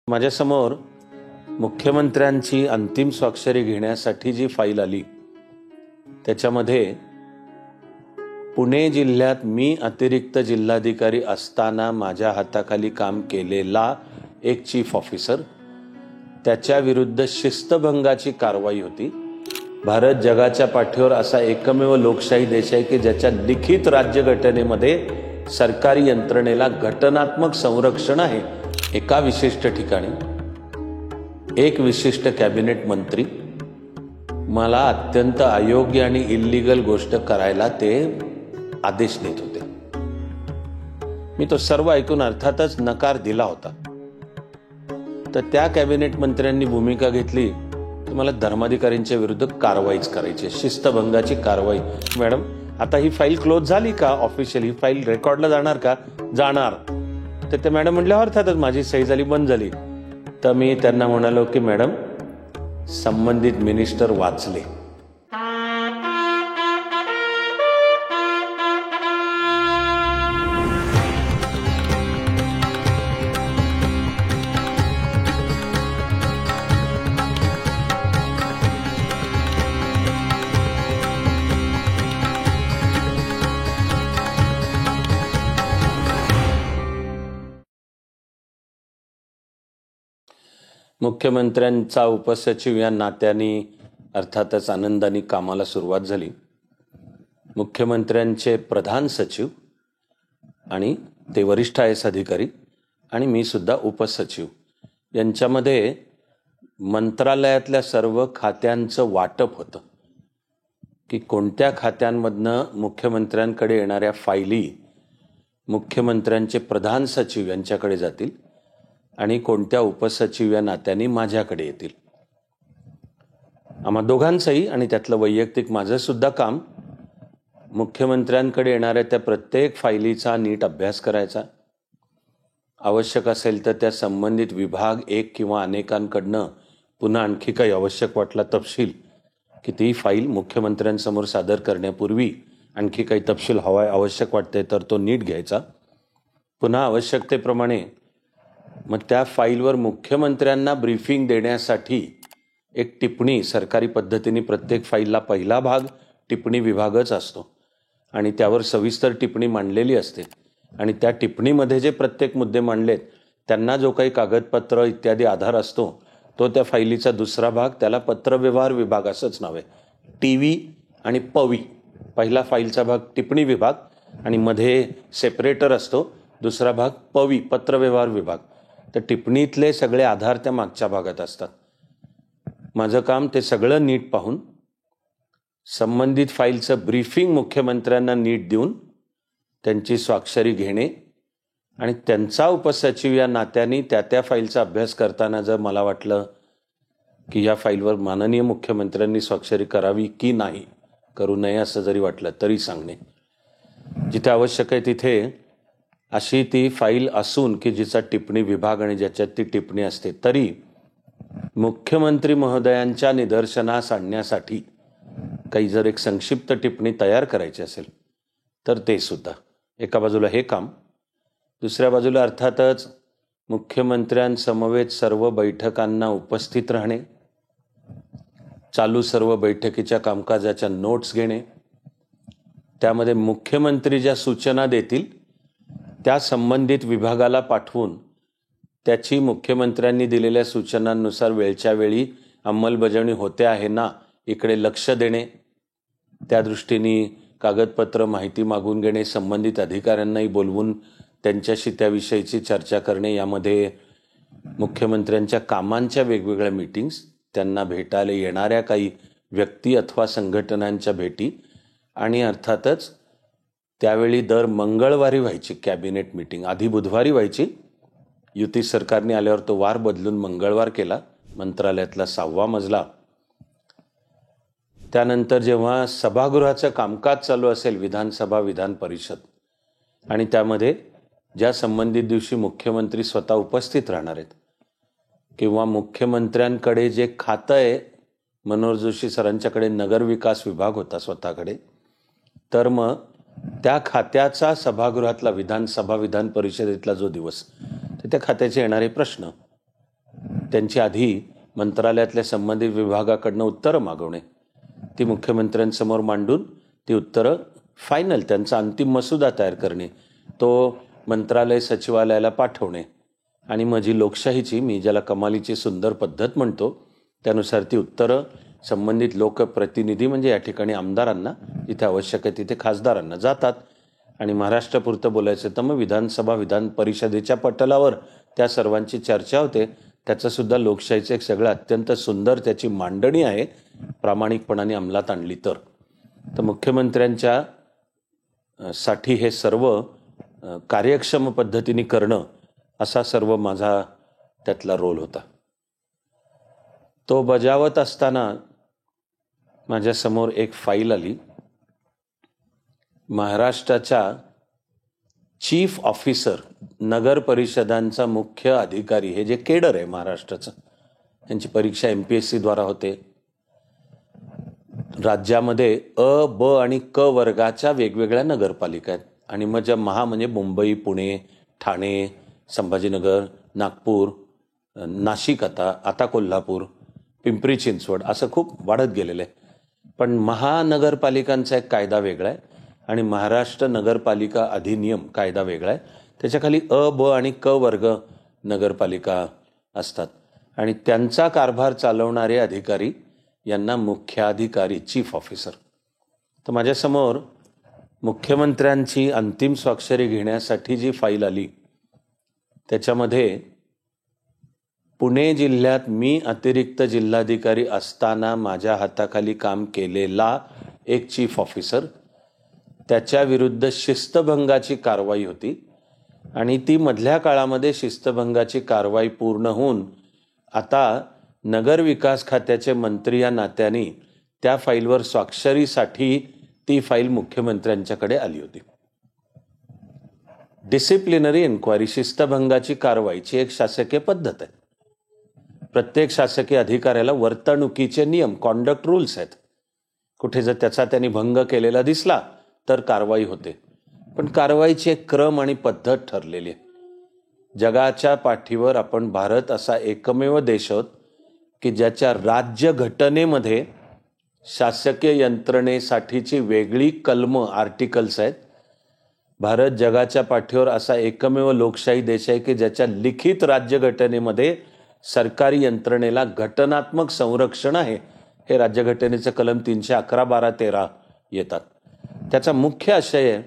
माझ्यासमोर मुख्यमंत्र्यांची अंतिम स्वाक्षरी घेण्यासाठी जी फाईल आली त्याच्यामध्ये पुणे जिल्ह्यात मी अतिरिक्त जिल्हाधिकारी असताना माझ्या हाताखाली काम केलेला एक चीफ ऑफिसर, त्याच्या विरुद्ध शिस्तभंगाची कारवाई होती। भारत जगाच्या पाठीवर असा एकमेव लोकशाही देश आहे की ज्याच्या लिखित राज्यघटनेमध्ये सरकारी यंत्रणेला घटनात्मक संरक्षण आहे। एका विशिष्ट ठिकाणी एक विशिष्ट कॅबिनेट मंत्री मला अत्यंत अयोग्य आणि इल्लीगल गोष्ट करायला ते आदेश देत होते। मी तो सर्व ऐकून अर्थातच नकार दिला होता। तर त्या कॅबिनेट मंत्र्यांनी भूमिका घेतली की मला धर्माधिकाऱ्यांच्या विरुद्ध कारवाईच करायची, शिस्तभंगाची कारवाई। मॅडम, आता ही फाईल क्लोज झाली का? ऑफिशियली फाईल रेकॉर्डला जाणार का? जाणार। तर ते मॅडम म्हटल्या अर्थातच माझी सही झाली, बंद झाली। तर मी त्यांना म्हणालो की मॅडम, संबंधित मिनिस्टर वाचले। मुख्यमंत्र्यांचा उपसचिव या नात्याने अर्थातच आनंदाने कामाला सुरुवात झाली। मुख्यमंत्र्यांचे प्रधान सचिव आणि ते वरिष्ठ IAS अधिकारी आणि मी सुद्धा उपसचिव यांच्यामध्ये मंत्रालयातल्या सर्व खात्यांचं वाटप होतं की कोणत्या खात्यांमधनं मुख्यमंत्र्यांकडे येणाऱ्या फायली मुख्यमंत्र्यांचे प्रधान सचिव यांच्याकडे जातील आणि कोणत्या उपसचिव या नात्याने माझ्याकडे येतील। आम्हा दोघांचंही आणि त्यातलं वैयक्तिक माझं सुद्धा काम मुख्यमंत्र्यांकडे येणाऱ्या त्या प्रत्येक फायलीचा नीट अभ्यास करायचा, आवश्यक असेल तर त्या संबंधित विभाग एक किंवा अनेकांकडनं पुन्हा आणखी काही आवश्यक वाटला तपशील की ती फाईल मुख्यमंत्र्यांसमोर सादर करण्यापूर्वी आणखी काही तपशील हवा आवश्यक वाटते तर तो नीट घ्यायचा। पुन्हा आवश्यकतेप्रमाणे मग त्या फाईलवर मुख्यमंत्र्यांना ब्रीफिंग देण्यासाठी एक टिप्पणी सरकारी पद्धतीने प्रत्येक फाईलला पहिला भाग टिप्पणी विभागच असतो आणि त्यावर सविस्तर टिप्पणी मांडलेली असते आणि त्या टिप्पणीमध्ये जे प्रत्येक मुद्दे मांडलेत त्यांना जो काही कागदपत्र इत्यादी आधार असतो तो त्या फाईलीचा दुसरा भाग, त्याला पत्रव्यवहार विभाग असंच नाव आहे। TV आणि पवी पहिला फाईलचा भाग टिप्पणी विभाग आणि मध्ये सेपरेटर असतो दुसरा भाग पवी पत्रव्यवहार विभाग। तर टिप्पणीतले सगळे आधार त्या मागच्या भागात असतात। माझं काम ते सगळं नीट पाहून संबंधित फाईलचं ब्रीफिंग मुख्यमंत्र्यांना नीट देऊन त्यांची स्वाक्षरी घेणे आणि त्यांचा उपसचिव या नात्याने त्या फाईलचा अभ्यास करताना जर मला वाटलं की या फाईलवर माननीय मुख्यमंत्र्यांनी स्वाक्षरी करावी की नाही, करू नये असं जरी वाटलं तरी सांगणे। जिथे आवश्यक आहे तिथे अशी ती फाईल असून की जिचा टिप्पणी विभाग आणि ज्याच्यात ती टिप्पणी असते तरी मुख्यमंत्री महोदयांच्या निदर्शनास आणण्यासाठी काही जर एक संक्षिप्त टिप्पणी तयार करायची असेल तर ते सुद्धा एका बाजूला हे काम, दुसऱ्या बाजूला अर्थातच मुख्यमंत्र्यांसमवेत सर्व बैठकांना उपस्थित राहणे, चालू सर्व बैठकीच्या कामकाजाच्या नोट्स घेणे, त्यामध्ये मुख्यमंत्री ज्या सूचना देतील त्या संबंधित विभागाला पाठवून त्याची मुख्यमंत्र्यांनी दिलेल्या सूचनांनुसार वेळच्या वेळी अंमलबजावणी होते आहे ना इकडे लक्ष देणे, त्या दृष्टीने कागदपत्र माहिती मागून घेणे, संबंधित अधिकाऱ्यांनाही बोलवून त्यांच्याशी त्याविषयीची चर्चा करणे, यामध्ये मुख्यमंत्र्यांच्या कामांच्या वेगवेगळ्या मीटिंग्स, त्यांना भेटायला येणाऱ्या काही व्यक्ती अथवा संघटनांच्या भेटी आणि अर्थातच त्यावेळी दर मंगळवारी व्हायची कॅबिनेट मीटिंग। आधी बुधवारी व्हायची, युती सरकारने आल्यावर तो वार बदलून मंगळवार केला, मंत्रालयातला 6वा मजला। त्यानंतर जेव्हा सभागृहाचं कामकाज चालू असेल, विधानसभा विधान परिषद, आणि त्यामध्ये ज्या संबंधित दिवशी मुख्यमंत्री स्वतः उपस्थित राहणार आहेत किंवा मुख्यमंत्र्यांकडे जे खातं आहे, मनोहर जोशी सरांच्याकडे नगरविकास विभाग होता स्वतःकडे, तर मग त्या खात्याचा सभागृहातला विधानसभा विधान परिषदेतला जो दिवस, तर त्या खात्याचे येणारे प्रश्न त्यांची आधी मंत्रालयातल्या संबंधित विभागाकडनं उत्तरं मागवणे, ती मुख्यमंत्र्यांसमोर मांडून ती उत्तरं फायनल त्यांचा अंतिम मसुदा तयार करणे, तो मंत्रालय सचिवालयाला पाठवणे आणि माझी लोकशाहीची, मी ज्याला कमालीची सुंदर पद्धत म्हणतो, त्यानुसार ती उत्तरं संबंधित लोकप्रतिनिधी म्हणजे या ठिकाणी आमदारांना, जिथे आवश्यक आहे तिथे खासदारांना जातात. आणि महाराष्ट्रापुरतं बोलायचं तर मग विधानसभा विधान परिषदेच्या पटलावर त्या सर्वांची चर्चा होते. त्याचं सुद्धा लोकशाहीचं एक सगळं अत्यंत सुंदर त्याची मांडणी आहे, प्रामाणिकपणाने अंमलात आणली तर मुख्यमंत्र्यांच्या साठी हे सर्व कार्यक्षम पद्धतीने करणं असा सर्व माझा त्यातला रोल होता. तो बजावत असताना माझ्यासमोर एक फाईल आली. महाराष्ट्राच्या चीफ ऑफिसर, नगर परिषदांचा मुख्य अधिकारी, हे जे केडर आहे महाराष्ट्राचं, त्यांची परीक्षा MPSC द्वारा होते. राज्यामध्ये अ, ब आणि क वर्गाच्या वेगवेगळ्या नगरपालिका आहेत आणि मग ज्या म्हणजे मुंबई, पुणे, ठाणे, संभाजीनगर, नागपूर, नाशिक, आता कोल्हापूर, पिंपरी चिंचवड, असं खूप वाढत गेलेलं आहे. पण महानगरपालिकांचा एक कायदा वेगळा आहे आणि महाराष्ट्र नगरपालिका अधिनियम कायदा वेगळा आहे. त्याच्याखाली अ, ब आणि क वर्ग नगरपालिका असतात आणि त्यांचा कारभार चालवणारे अधिकारी यांना मुख्याधिकारी, चीफ ऑफिसर. तर माझ्यासमोर मुख्यमंत्र्यांची अंतिम स्वाक्षरी घेण्यासाठी जी फाईल आली त्याच्यामध्ये पुणे जिल्ह्यात मी अतिरिक्त जिल्हाधिकारी असताना माझ्या हाताखाली काम केलेला एक चीफ ऑफिसर, त्याच्या विरुद्ध शिस्तभंगाची कारवाई होती आणि ती मधल्या काळामध्ये शिस्तभंगाची कारवाई पूर्ण होऊन आता नगर विकास खात्याचे मंत्री या नात्याने त्या फाईलवर स्वाक्षरीसाठी ती फाईल मुख्यमंत्र्यांच्याकडे आली होती. डिसिप्लिनरी इन्क्वायरी, शिस्तभंगाची कारवाईची एक शासकीय पद्धत आहे. प्रत्येक शासकीय अधिकाऱ्याला वर्तणुकीचे नियम, कॉन्डक्ट रूल्स आहेत. कुठे जर त्याचा त्यांनी भंग केलेला दिसला तर कारवाई होते, पण कारवाईची एक क्रम आणि पद्धत ठरलेली आहे. जगाच्या पाठीवर आपण भारत असा एकमेव देश आहोत की ज्याच्या राज्य घटनेमध्ये शासकीय यंत्रणेसाठीची वेगळी कलमं, आर्टिकल्स आहेत. भारत जगाच्या पाठीवर असा एकमेव लोकशाही देश आहे की ज्याच्या लिखित राज्यघटनेमध्ये सरकारी यंत्रणेला घटनात्मक संरक्षण आहे. हे राज्यघटनेचं कलम 311, 12, 13 येतात. त्याचा मुख्य आशय आहे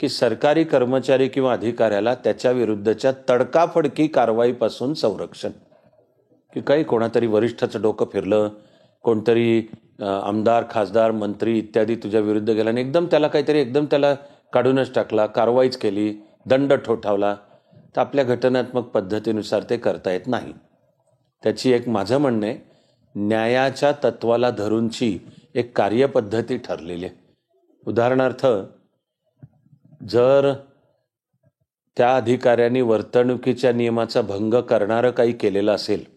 की सरकारी कर्मचारी किंवा अधिकाऱ्याला त्याच्या विरुद्धच्या तडकाफडकी कारवाईपासून संरक्षण. की काही कोणातरी वरिष्ठाचं डोकं फिरलं, कोणतरी आमदार, खासदार, मंत्री इत्यादी तुझ्या विरुद्ध गेला आणि एकदम त्याला काढूनच टाकला, कारवाईच केली, दंड ठोठावला, तर आपल्या घटनात्मक पद्धतीनुसार ते करता येत नाही. त्याची एक, माझं म्हणणं आहे, न्यायाच्या तत्वाला धरूनची एक कार्यपद्धती ठरलेली आहे. उदाहरणार्थ, जर त्या अधिकाऱ्यांनी वर्तणुकीच्या नियमाचा भंग करणारं काही केलेलं असेल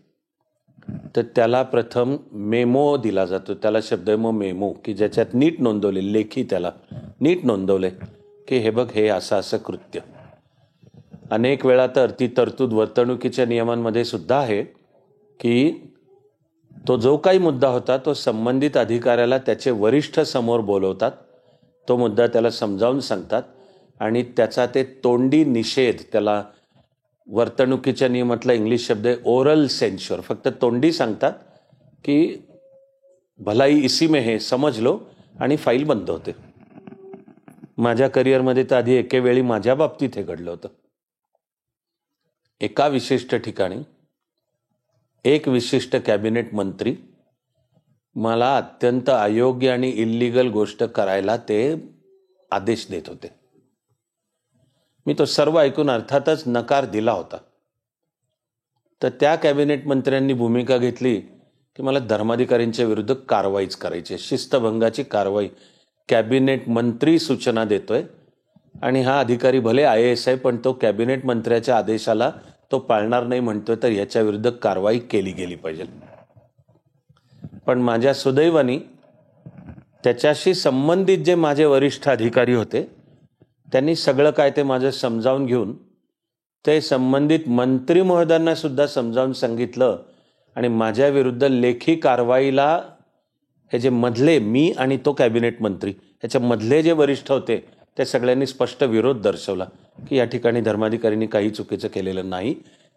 तर त्याला प्रथम मेमो दिला जातो. त्याला शब्द आहे मेमो, की ज्याच्यात नीट नोंदवले, लेखी त्याला नीट नोंदवले की हे बघ, हे असं कृत्य. अनेक वेळा तर ती तरतूद वर्तणुकीच्या नियमांमध्ये सुद्धा आहे की तो जो काही मुद्दा होता तो संबंधित अधिकाऱ्याला त्याचे वरिष्ठ समोर बोलवतात, तो मुद्दा त्याला समजावून सांगतात आणि त्याचा ते तोंडी निषेध, त्याला वर्तणुकीच्या नियमातला इंग्लिश शब्द आहे ओरल सेन्श्योर, फक्त तोंडी सांगतात की भलाई इसी में है, समज लो, आणि फाईल बंद होते. माझ्या करिअरमध्ये तर आधी एके वेळी माझ्या बाबतीत हे घडलं होतं. एका विशिष्ट ठिकाणी एक विशिष्ट कॅबिनेट मंत्री मला अत्यंत अयोग्य आणि इल्लीगल गोष्ट करायला ते आदेश देत होते. मी तो सर्व ऐकून अर्थातच नकार दिला होता. तर त्या कॅबिनेट मंत्र्यांनी भूमिका घेतली की मला धर्माधिकाऱ्यांच्या विरुद्ध कारवाईच करायची, शिस्तभंगाची कारवाई. कॅबिनेट मंत्री सूचना देतोय आणि हा अधिकारी भले IAS आहे, पण तो कॅबिनेट मंत्र्याच्या आदेशाला तो पाळणार नाही म्हणतोय, तर याच्या विरुद्ध कारवाई केली गेली पाहिजे. पण माझ्या सुदैवाने त्याच्याशी संबंधित जे माझे वरिष्ठ अधिकारी होते त्यांनी सगळं काय ते माझं समजावून घेऊन ते संबंधित मंत्री महोदयांना सुद्धा समजावून सांगितलं आणि माझ्या विरुद्ध लेखी कारवाईला हे जे मधले मी आणि तो कॅबिनेट मंत्री ह्याच्या मधले जे वरिष्ठ होते त्या सगळ्यांनी स्पष्ट विरोध दर्शवला की या ठिकाणी धर्माधिकाऱ्यांनी काही चुकीचं केलेलं नाही,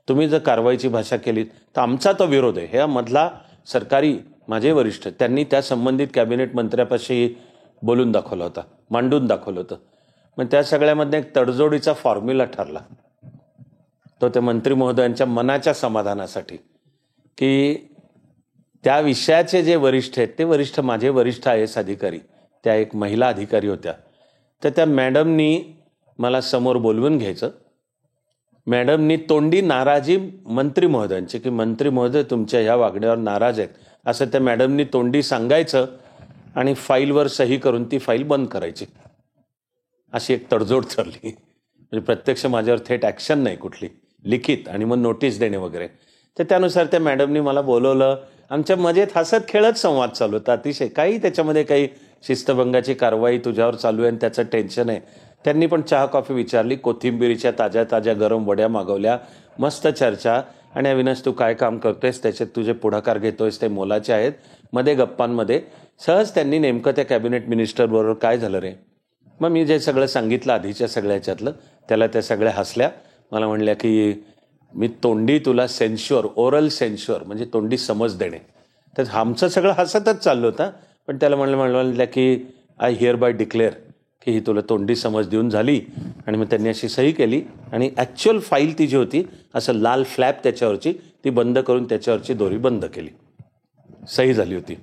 तुम्ही जर कारवाईची भाषा केली तर आमचा तो विरोध आहे. ह्या मधला सरकारी माझे वरिष्ठ त्यांनी त्या संबंधित कॅबिनेट मंत्र्यापाशी बोलून दाखवला होता, मांडून दाखवलं होतं. मग त्या सगळ्यामध्ये एक तडजोडीचा फॉर्म्युला ठरला तो त्या मंत्री महोदयांच्या मनाच्या समाधानासाठी की त्या विषयाचे जे वरिष्ठ आहेत ते वरिष्ठ माझे वरिष्ठ IAS अधिकारी, त्या एक महिला अधिकारी होत्या, तर त्या मॅडमनी मला समोर बोलवून घ्यायचं. मॅडमनी तोंडी नाराजी मंत्री महोदयांची की मंत्री महोदय तुमच्या ह्या वागण्यावर नाराज आहेत असं त्या मॅडमनी तोंडी सांगायचं आणि फाईलवर सही करून ती फाईल बंद करायची. अशी एक तडजोड ठरली. म्हणजे प्रत्यक्ष माझ्यावर थेट ॲक्शन नाही कुठली, लिखित आणि मग नोटीस देणे वगैरे. तर त्यानुसार त्या मॅडमनी मला बोलवलं. आमच्या मजेत हसत खेळत संवाद चालू होता अतिशय. काही त्याच्यामध्ये काही शिस्तभंगाची कारवाई तुझ्यावर चालू आहे आणि त्याचं टेन्शन आहे. त्यांनी पण चहा कॉफी विचारली, कोथिंबिरीच्या ताज्या ताज्या गरम वड्या मागवल्या, मस्त चर्चा. आणि अविनाश तू काय काम करतोयस, त्याच्यात तुझे पुढाकार घेतोयस ते मोलाचे आहेत. मध्ये गप्पांमध्ये सहज त्यांनी नेमकं त्या कॅबिनेट मिनिस्टर बरोबर काय झालं रे. मग मी जे सगळं सांगितलं आधीच्या सगळ्या ह्याच्यातलं त्याला त्या सगळ्या हसल्या. मला म्हणल्या की मी तोंडी तुला सेन्श्युअर, ओरल सेन्श्युअर म्हणजे तोंडी समज देणे. तर आमचं सगळं हसतच चाललं होतं. पण त्याला म्हणलं की आय हिअर बाय डिक्लेअर की ही तुला तोंडी समज देऊन झाली. आणि मग त्यांनी अशी सही केली आणि ॲक्च्युअल फाईल ती जी होती असं लाल फ्लॅप त्याच्यावरची ती बंद करून त्याच्यावरची दोरी बंद केली. सही झाली होती.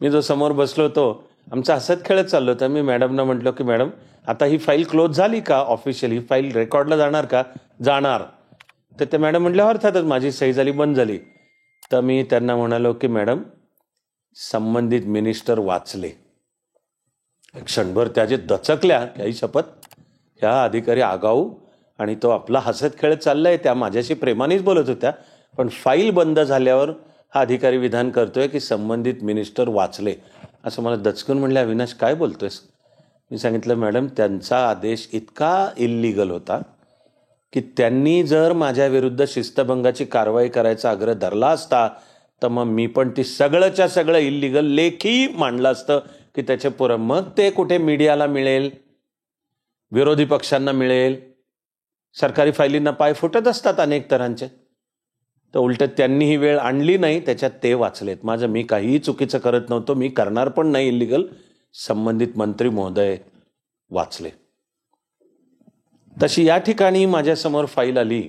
मी जो समोर बसलो होतो आमचं हसत खेळत चाललो होतं. मी मॅडमना म्हटलं की मॅडम आता ही फाईल क्लोज झाली का ऑफिशियल, ही फाईल रेकॉर्डला जाणार का. जाणार. तर त्या मॅडम म्हटल्या अर्थातच माझी सही झाली, बंद झाली. तर मी त्यांना म्हणालो की मॅडम संबंधित मिनिस्टर वाचले. क्षणभर त्याचे दचकल्या की आई शपथ ह्या अधिकारी आगाऊ आणि तो आपला हसत खेळत चाललाय. त्या माझ्याशी प्रेमानेच बोलत होत्या पण फाईल बंद झाल्यावर हा अधिकारी विधान करतोय की संबंधित मिनिस्टर वाचले. असं मला दचकून म्हणले अविनाश काय बोलतोयस. मी सांगितलं मॅडम त्यांचा आदेश इतका इल्लीगल होता की त्यांनी जर माझ्या विरुद्ध शिस्तभंगाची कारवाई करायचा आग्रह धरला असता तर मग मी पण ती सगळंच्या सगळं इल्लीगल लेखी मांडलं असतं की त्याचे पुरं मग ते कुठे मीडियाला मिळेल, विरोधी पक्षांना मिळेल. सरकारी फायलींना पाय फुटत असतात अनेक तऱ्हांचे. तर उलट त्यांनी ही वेळ आणली नाही, त्याच्यात ते वाचलेत. माझं मी काहीही चुकीचं करत नव्हतो, मी करणार पण नाही इल्लीगल. संबंधित मंत्री महोदय वाचले. तशी या ठिकाणी माझ्यासमोर फाईल आली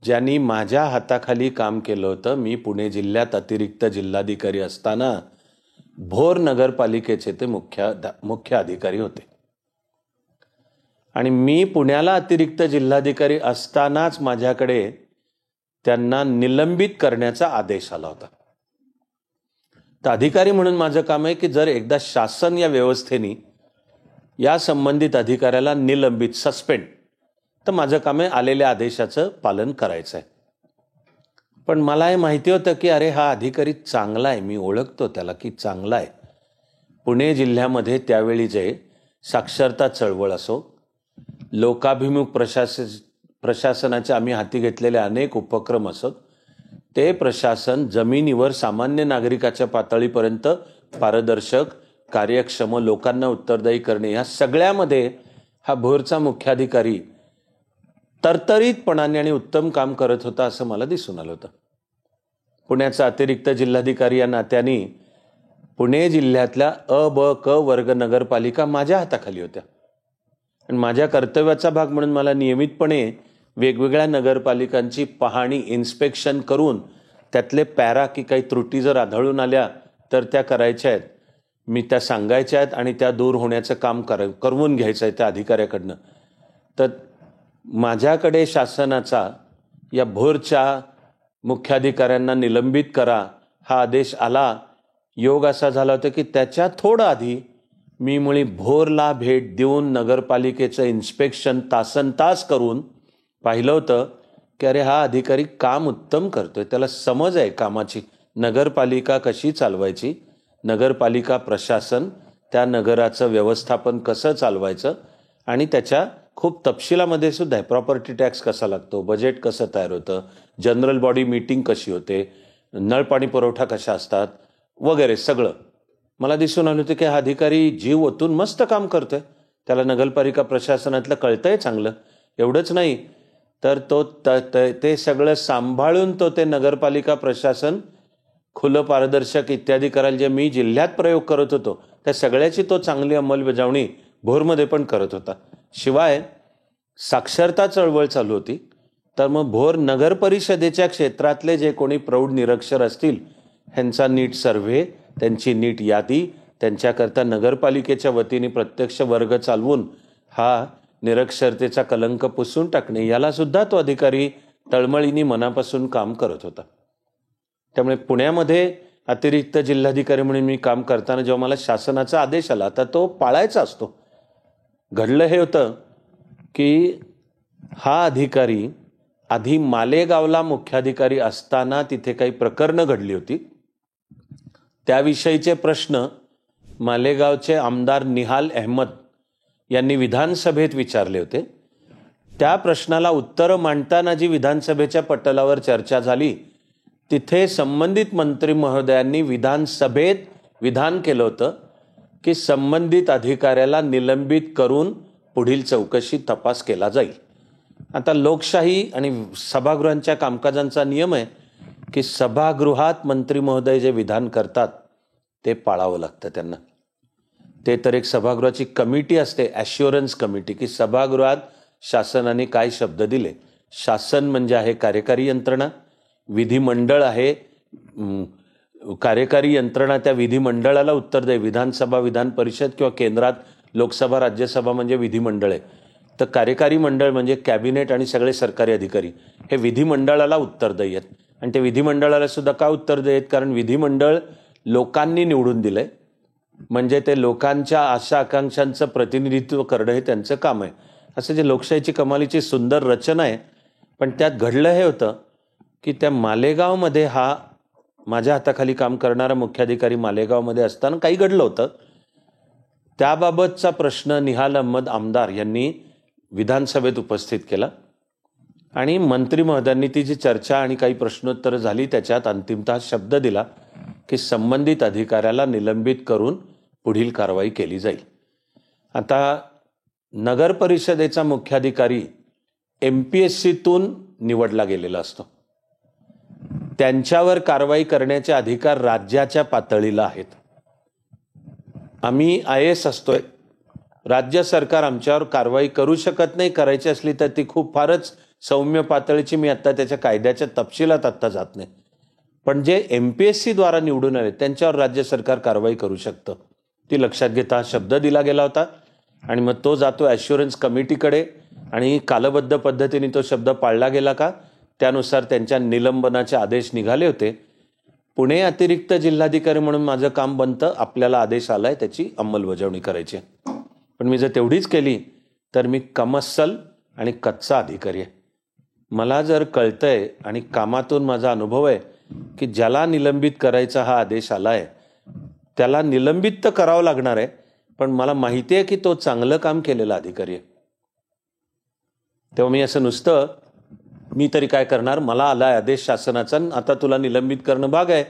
ज्यांनी माझ्या हाताखाली काम केलं होतं. मी पुणे जिल्ह्यात अतिरिक्त जिल्हाधिकारी असताना भोर नगरपालिकेचे ते मुख्य अधिकारी होते आणि मी पुण्याला अतिरिक्त जिल्हाधिकारी असतानाच माझ्याकडे त्यांना निलंबित करण्याचा आदेश आला होता. तर अधिकारी म्हणून माझं काम आहे की जर एकदा शासन या व्यवस्थेने या संबंधित अधिकाऱ्याला निलंबित, सस्पेंड, तर माझं काम आहे आलेल्या आदेशाचं पालन करायचं आहे. पण मला हे माहिती होतं की अरे हा अधिकारी चांगला आहे, मी ओळखतो त्याला की चांगला आहे. पुणे जिल्ह्यामध्ये त्यावेळी जे साक्षरता चळवळ असो, लोकाभिमुख प्रशासनाचे आम्ही हाती घेतलेले अनेक उपक्रम असोत, ते प्रशासन जमिनीवर सामान्य नागरिकाच्या पातळीपर्यंत पारदर्शक, कार्यक्षम, लोकांना उत्तरदायी करणे, या सगळ्यामध्ये हा भोरचा मुख्याधिकारी तरतरीतपणाने आणि उत्तम काम करत होता असं मला दिसून आलं होतं. पुण्याचा अतिरिक्त जिल्हाधिकारी या नात्याने पुणे जिल्ह्यातल्या अ, ब, क वर्ग नगरपालिका माझ्या हाताखाली होत्या आणि माझ्या कर्तव्याचा भाग म्हणून मला नियमितपणे वेगवेगळ्या नगरपालिकांची पाहणी, इन्स्पेक्शन करून त्यातले पॅरा की काही त्रुटी जर आढळून आल्या तर त्या करायच्या आहेत, मी त्या सांगायच्या आहेत आणि त्या दूर होण्याचं काम करवून घ्यायचं आहे त्या अधिकाऱ्याकडनं. तर माझ्याकडे शासनाचा या भोरच्या मुख्याधिकाऱ्यांना निलंबित करा हा आदेश आला. योग असा झाला होता की त्याच्या थोडं आधी मी मुळी भोरला भेट देऊन नगरपालिकेचं इन्स्पेक्शन तासनतास करून पाहिलं होतं की अरे हा अधिकारी काम उत्तम करतोय, त्याला समज आहे कामाची, नगरपालिका कशी चालवायची, नगरपालिका प्रशासन, त्या नगराचं व्यवस्थापन कसं चालवायचं आणि त्याच्या खूप तपशिलामध्ये सुद्धा आहे. प्रॉपर्टी टॅक्स कसा लागतो, बजेट कसं तयार होतं, जनरल बॉडी मीटिंग कशी होते, नळ पाणी पुरवठा कशा असतात वगैरे सगळं मला दिसून आलं होतं की हा अधिकारी जीव ओतून मस्त काम करतोय. त्याला नगरपालिका प्रशासनातलं कळतंय चांगलं. एवढंच नाही तर ते सगळं सांभाळून ते नगरपालिका प्रशासन खुलं पारदर्शक इत्यादी करायला जे मी जिल्ह्यात प्रयोग करत होतो त्या सगळ्याची तो चांगली अंमलबजावणी भोरमध्ये पण करत होता. शिवाय साक्षरता चळवळ चालू होती तर मग भोर नगर परिषदेच्या क्षेत्रातले जे कोणी प्रौढ निरक्षर असतील ह्यांचा नीट सर्व्हे, त्यांची नीट यादी, त्यांच्याकरता नगरपालिकेच्या वतीने प्रत्यक्ष वर्ग चालवून हा निरक्षरतेचा कलंक पुसून टाकणे याला सुद्धा तो अधिकारी तळमळीने मनापासून काम करत होता. त्यामुळे पुण्यामध्ये अतिरिक्त जिल्हाधिकारी म्हणून मी काम करताना जेव्हा मला शासनाचा आदेश आला तर तो पाळायचा असतो. घडलं हे होतं की हा अधिकारी आधी मालेगावला मुख्याधिकारी असताना तिथे काही प्रकरणं घडली होती. त्याविषयीचे प्रश्न मालेगावचे आमदार निहाल अहमद यांनी विधानसभेत विचारले होते. त्या प्रश्नाला उत्तरं मांडताना जी विधानसभेच्या पटलावर चर्चा झाली तिथे संबंधित मंत्री महोदयांनी विधानसभेत विधान केलं होतं की संबंधित अधिकाऱ्याला निलंबित करून पुढील चौकशी तपास केला जाईल. आता लोकशाही आणि सभागृहांच्या कामकाजांचा नियम आहे की सभागृहात मंत्री महोदय जे विधान करतात ते पाळावं लागतं त्यांना. ते तर एक सभागृहाची कमिटी असते, ॲश्युरन्स कमिटी, की सभागृहात शासनाने काय शब्द दिले. शासन म्हणजे आहे कार्यकारी यंत्रणा, विधिमंडळ आहे कार्यकारी यंत्रणा, त्या विधिमंडळाला उत्तर दे. विधानसभा, विधान परिषद किंवा केंद्रात लोकसभा, राज्यसभा म्हणजे विधिमंडळ आहे. तर कार्यकारी मंडळ म्हणजे कॅबिनेट आणि सगळे सरकारी अधिकारी हे विधिमंडळाला उत्तरदायी आहेत. आणि ते विधिमंडळाला सुद्धा का उत्तरदायी आहेत? कारण विधिमंडळ लोकांनी निवडून दिलंय, म्हणजे ते लोकांच्या आशा आकांक्षांचं प्रतिनिधित्व करणं हे त्यांचं काम आहे. असं जे लोकशाहीची कमालीची सुंदर रचना आहे. पण त्यात घडलं हे होतं की त्या मालेगावमध्ये हा माझ्या हाताखाली काम करणारा मुख्याधिकारी मालेगावमध्ये असताना काही घडलं होतं. त्याबाबतचा प्रश्न निहाल अहमद आमदार यांनी विधानसभेत उपस्थित केला आणि मंत्री महोदयांनी ती जी चर्चा आणि काही प्रश्नोत्तरं झाली त्याच्यात अंतिमतः शब्द दिला की संबंधित अधिकाऱ्याला निलंबित करून पुढील कारवाई केली जाईल. आता नगर परिषदेचा मुख्याधिकारी MPSCतून निवडला गेलेला असतो. त्यांच्यावर कारवाई करण्याचे अधिकार राज्याच्या पातळीला आहेत. आम्ही IAS असतोय, राज्य सरकार आमच्यावर कारवाई करू शकत नाही. करायची असली तर ती खूप फारच सौम्य पातळीची, मी आता त्याच्या कायद्याच्या तपशिलात आत्ता जात नाही. पण जे MPSC द्वारा निवडून आले त्यांच्यावर राज्य सरकार कारवाई करू शकतं. ती लक्षात घेता शब्द दिला गेला होता आणि मग तो जातो ॲश्युरन्स कमिटीकडे आणि कालबद्ध पद्धतीने तो शब्द पाळला गेला का त्यानुसार त्यांच्या निलंबनाचे आदेश निघाले होते. पुणे अतिरिक्त जिल्हाधिकारी म्हणून माझं काम बनतं. आपल्याला आदेश आलाय त्याची अंमलबजावणी करायची. पण मी जर तेवढीच केली तर मी कमस्सल आणि कच्चा अधिकारी आहे. मला जर कळतंय आणि कामातून माझा अनुभव आहे की ज्याला निलंबित करायचा हा आदेश आलाय त्याला निलंबित तर करावं लागणार आहे, पण मला माहिती आहे की तो चांगलं काम केलेला अधिकारी आहे. तेव्हा मी असं नुसतं मी तरी काय करणार, मला आलाय आदेश शासनाचा आता तुला निलंबित करणं भाग आहे,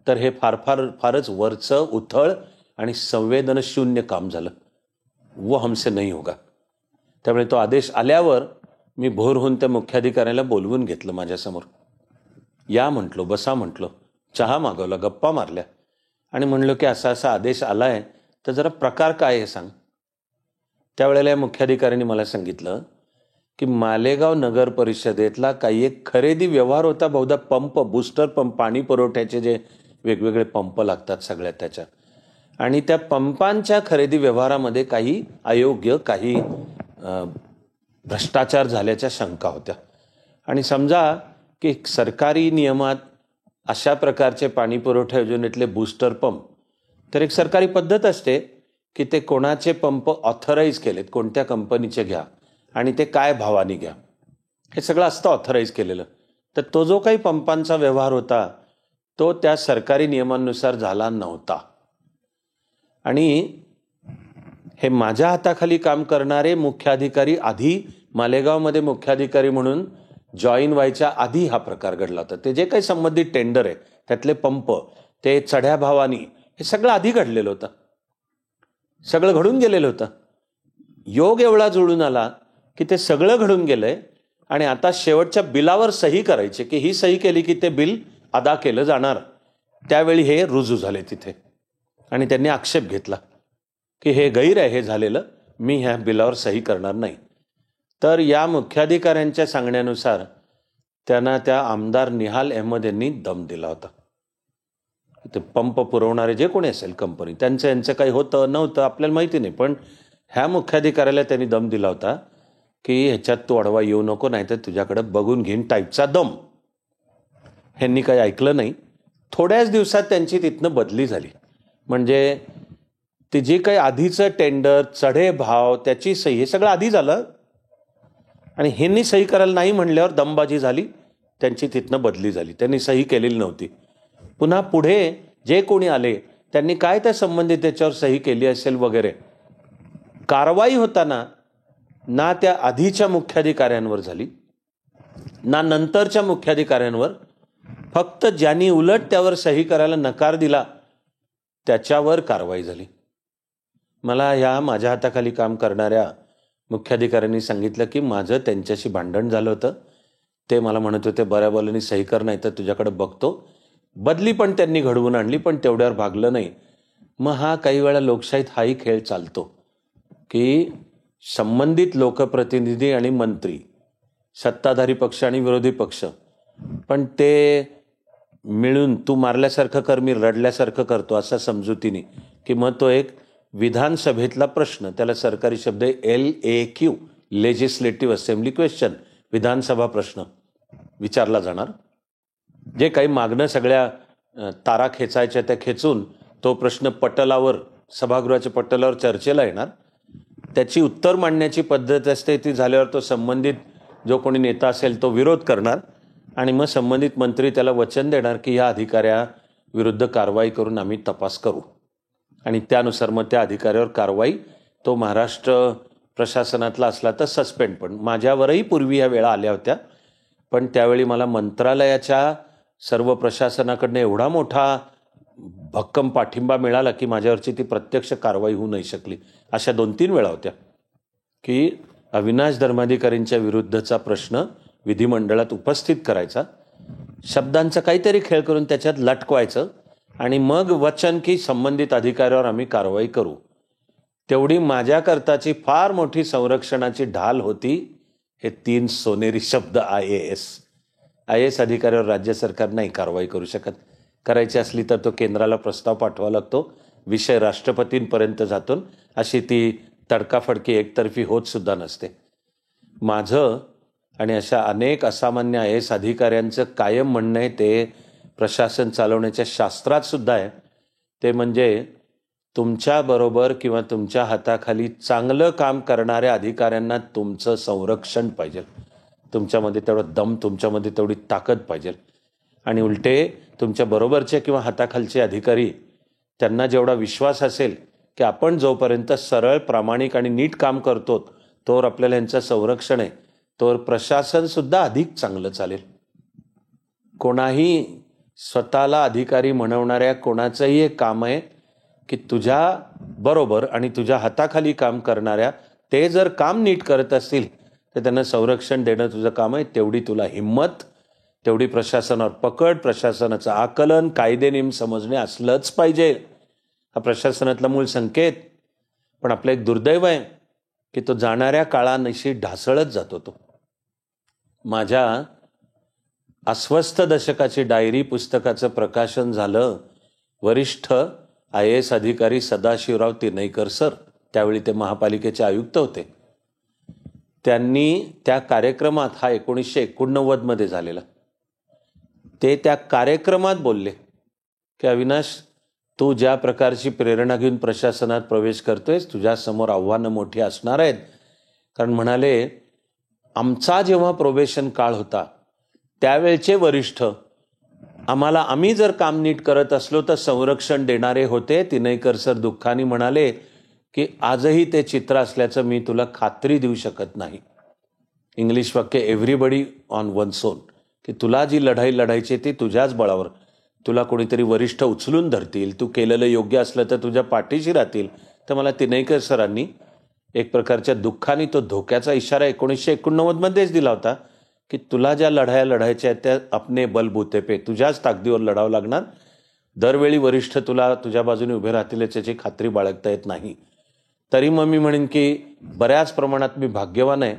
तर हे फारच वरचं उथळ आणि संवेदनशून्य काम झालं. वो हमसे नहीं होगा. त्यामुळे तो आदेश आल्यावर मी भोर होऊन त्या मुख्याधिकाऱ्याला बोलवून घेतलं माझ्यासमोर. या म्हटलो, बसा म्हटलो, चहा मागवला, गप्पा मारल्या आणि म्हणलो की असा असा आदेश आलाय तर जरा प्रकार काय हे सांग. त्यावेळेला या मुख्याधिकाऱ्यांनी मला सांगितलं की मालेगाव नगर परिषदेतला काही एक खरेदी व्यवहार होता, बहुधा पंप, बूस्टर पंप, पाणी पुरवठ्याचे जे वेगवेगळे पंप लागतात सगळ्या त्याच्या, आणि त्या पंपांच्या खरेदी व्यवहारामध्ये काही अयोग्य, काही भ्रष्टाचार झाल्याच्या शंका होत्या. आणि समजा की सरकारी नियमात अशा प्रकारचे पाणी पुरवठा योजनेतले बूस्टर पंप, तर एक सरकारी पद्धत असते की ते कोणाचे पंप ऑथराईज केलेत, कोणत्या कंपनीचे घ्या आणि ते काय भावाने घ्या, हे सगळं असतं ऑथराईज केलेलं. तर तो जो काही पंपांचा व्यवहार होता तो त्या सरकारी नियमांनुसार झाला नव्हता. आणि हे माझ्या हाताखाली काम करणारे मुख्याधिकारी आधी मालेगावमध्ये मुख्याधिकारी म्हणून जॉईन व्हायच्या आधी हा प्रकार घडला होता. ते जे काही संबंधित टेंडर आहे त्यातले पंप, ते चढ्या भावानी, हे सगळं आधी घडलेलं होतं, सगळं घडून गेलेलं होतं. योग एवढा जुळून आला की ते सगळं घडून गेलंय आणि आता शेवटच्या बिलावर सही करायची की ही सही केली की ते बिल अदा केलं जाणार. त्यावेळी हे रुजू झाले तिथे आणि त्यांनी आक्षेप घेतला की हे गैर आहे, हे झालेलं, मी ह्या बिलावर सही करणार नाही. तर या मुख्याधिकाऱ्यांच्या सांगण्यानुसार त्यांना त्या आमदार निहाल अहमद यांनी दम दिला होता. ते पंप पुरवणारे जे कोणी असेल कंपनी, यांचं काही होतं नव्हतं आपल्याला माहिती नाही, पण ह्या मुख्याधिकाऱ्याला त्यांनी दम दिला होता की ह्याच्यात तू अडवा येऊ नको, नाही तर तुझ्याकडे बघून घेईन टाईपचा दम. ह्यांनी काही ऐकलं नाही. थोड्याच दिवसात त्यांची तिथनं बदली झाली. म्हणजे ते जे काही आधीचं टेंडर, चढे भाव, त्याची सही, हे सगळं आधी झालं आणि ह्यांनी सही करायला नाही म्हणल्यावर दमबाजी झाली, त्यांची तिथनं बदली झाली. त्यांनी सही केलेली नव्हती. पुन्हा पुढे जे कोणी आले त्यांनी काय त्या संबंधित त्याच्यावर सही केली असेल वगैरे. कारवाई होताना ना त्या आधीच्या मुख्याधिकाऱ्यांवर झाली ना नंतरच्या मुख्याधिकाऱ्यांवर, फक्त ज्यांनी उलट त्यावर सही करायला नकार दिला त्याच्यावर कारवाई झाली. मला ह्या माझ्या हाताखाली काम करणाऱ्या मुख्याधिकाऱ्यांनी सांगितलं की माझं त्यांच्याशी भांडण झालं होतं. ते मला म्हणत होते बऱ्या बोलांनी सही कर, नाही तर तुझ्याकडे बघतो. बदली पण त्यांनी घडवून आणली, पण तेवढ्यावर भागलं नाही. मग हा काही वेळा लोकशाहीत हाही खेळ चालतो की संबंधित लोकप्रतिनिधी आणि मंत्री, सत्ताधारी पक्ष आणि विरोधी पक्ष, पण ते मिळून तू मारल्यासारखं कर, मी रडल्यासारखं करतो, असा समजुतीने, की मग तो एक विधानसभेतला प्रश्न, त्याला सरकारी शब्द LAQ, लेजिस्लेटिव्ह असेंब्ली क्वेश्चन, विधानसभा प्रश्न विचारला जाणार. जे काही मागणं सगळ्या तारा खेचायच्या त्या खेचून तो प्रश्न पटलावर, सभागृहाच्या पटलावर चर्चेला येणार. त्याची उत्तर मांडण्याची पद्धत असते, ती झाल्यावर तो संबंधित जो कोणी नेता असेल तो विरोध करणार आणि मग संबंधित मंत्री त्याला वचन देणार की या अधिकाऱ्याविरुद्ध कारवाई करून आम्ही तपास करू आणि त्यानुसार मग त्या अधिकाऱ्यावर कारवाई. तो महाराष्ट्र प्रशासनातला असला तर सस्पेंड. पण माझ्यावरही पूर्वी या वेळा आल्या होत्या, पण त्यावेळी मला मंत्रालयाच्या सर्व प्रशासनाकडनं एवढा मोठा भक्कम पाठिंबा मिळाला की माझ्यावरची ती प्रत्यक्ष कारवाई होऊ नाही शकली. अशा 2-3 वेळा होत्या की अविनाश धर्माधिकारींच्या विरुद्धचा प्रश्न विधिमंडळात उपस्थित करायचा, शब्दांचा काहीतरी खेळ करून त्याच्यात लटकवायचं आणि मग वचन की संबंधित अधिकाऱ्यावर आम्ही कारवाई करू. तेवढी माझ्याकरताची फार मोठी संरक्षणाची ढाल होती हे 3 सोनेरी शब्द IAS अधिकाऱ्यावर राज्य सरकार नाही कारवाई करू शकत. करायची असली तर तो केंद्राला प्रस्ताव पाठवावा लागतो, विषय राष्ट्रपतींपर्यंत जातो. अशी ती तडकाफडकी एकतर्फी होत सुद्धा नसते. माझं आणि अशा अनेक असामान्य IAS अधिकाऱ्यांचं कायम म्हणणं आहे, ते प्रशासन चालवण्याच्या शास्त्रात सुद्धा आहे, ते म्हणजे तुमच्याबरोबर किंवा तुमच्या हाताखाली चांगलं काम करणाऱ्या अधिकाऱ्यांना तुमचं संरक्षण पाहिजे. तुमच्यामध्ये तेवढा दम, तुमच्यामध्ये तेवढी ताकद पाहिजे. आणि उलटे तुमच्या बरोबरचे किंवा हाताखालचे अधिकारी, त्यांना जेवढा विश्वास असेल की आपण जोपर्यंत सरळ, प्रामाणिक आणि नीट काम करतो तोवर आपल्याला यांचं संरक्षण आहे, तोवर प्रशासन सुद्धा अधिक चांगलं चालेल. कोणाही स्वतःला अधिकारी म्हणवणाऱ्या कोणाचंही एक काम आहे की तुझ्या बरोबर आणि तुझ्या हाताखाली काम करणाऱ्या, ते जर काम नीट करत असतील तर त्यांना संरक्षण देणं तुझं काम आहे. तेवढी तुला हिंमत, तेवढी प्रशासनावर पकड, प्रशासनाचं आकलन, कायदे नियम समजणे असलंच पाहिजे. हा प्रशासनातला मूळ संकेत. पण आपलं एक दुर्दैव आहे की तो जाणाऱ्या काळानिशी ढासळत जातो. तो माझ्या अस्वस्थ दशकाची डायरी पुस्तकाचं प्रकाशन झालं. वरिष्ठ IAS अधिकारी सदाशिवराव तिनयकर सर, त्यावेळी ते महापालिकेचे आयुक्त होते, त्यांनी त्या कार्यक्रमात, हा 1989 मध्ये झालेला, ते त्या कार्यक्रमात बोलले की अविनाश, तू ज्या प्रकारची प्रेरणा घेऊन प्रशासनात प्रवेश करतोयस, तुझ्यासमोर आव्हानं मोठी असणार आहेत. कारण म्हणाले, आमचा जेव्हा प्रोबेशन काळ होता त्यावेळचे वरिष्ठ आम्ही जर काम नीट करत असलो तर संरक्षण देणारे होते. तिनयकर सर दुःखाने म्हणाले की आजही ते चित्र असल्याचं मी तुला खात्री देऊ शकत नाही. इंग्लिश वाक्य एव्हरीबडी ऑन वन सोन, की तुला जी लढाई लढायची ती तुझ्याच बळावर. तुला कोणीतरी वरिष्ठ उचलून धरतील, तू केलेलं योग्य असलं तर तुझ्या पाठीशी राहतील. तर मला तिनयकर सरांनी एक प्रकारच्या दुःखाने तो धोक्याचा इशारा 1989 मध्येच दिला होता, की तुला ज्या लढाया लढायच्या आहेत त्या अपने बलबूते पे, तुझ्याच ताकदीवर लढावं लागणार. दरवेळी वरिष्ठ तुला तुझ्या बाजूने उभे राहतील याची खात्री बाळगता येत नाही. तरी मग मी म्हणेन की बऱ्याच प्रमाणात मी भाग्यवान आहे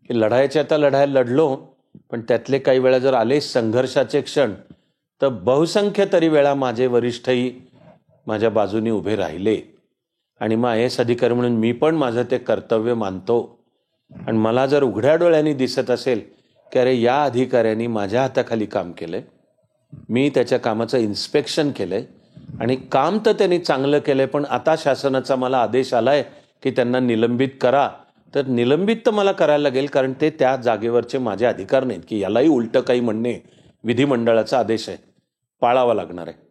की लढायच्या त्या लढाया लढलो, पण त्यातले काही वेळा जर आले संघर्षाचे क्षण तर बहुसंख्य तरी वेळा माझे वरिष्ठही माझ्या बाजूने उभे राहिले. आणि मग IAS अधिकारी म्हणून मी पण माझं ते कर्तव्य मानतो. आणि मला जर उघड्या डोळ्यांनी दिसत असेल की अरे या अधिकाऱ्यांनी माझ्या हाताखाली काम केलंय, मी त्याच्या कामाचं इन्स्पेक्शन केलंय आणि काम तर त्यांनी चांगलं केलंय, पण आता शासनाचा मला आदेश आलाय की त्यांना निलंबित करा, तर निलंबित तर मला करायला लागेल, कारण ते त्या जागेवरचे माझे अधिकार नाहीत की यालाही उलटं काही म्हणणे विधिमंडळाचा आदेश आहे, पाळावा लागणार आहे.